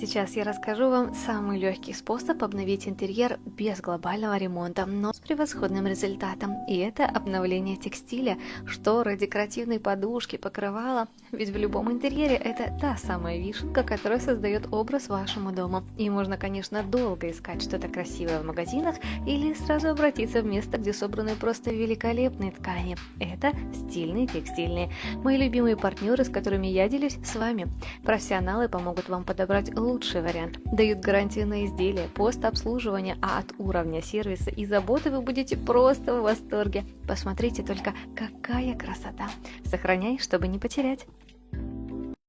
Сейчас я расскажу вам самый легкий способ обновить интерьер без глобального ремонта, но с превосходным результатом. И это обновление текстиля, шторы, декоративные подушки, покрывала. Ведь в любом интерьере это та самая вишенка, которая создает образ вашему дому. И можно, конечно, долго искать что-то красивое в магазинах или сразу обратиться в место, где собраны просто великолепные ткани. Это стильные текстильные. Мои любимые партнеры, с которыми я делюсь с вами. Профессионалы помогут вам подобрать лучший вариант. Дают гарантию на изделие, постобслуживание, а от уровня сервиса и заботы вы будете просто в восторге. Посмотрите только, какая красота. Сохраняй, чтобы не потерять.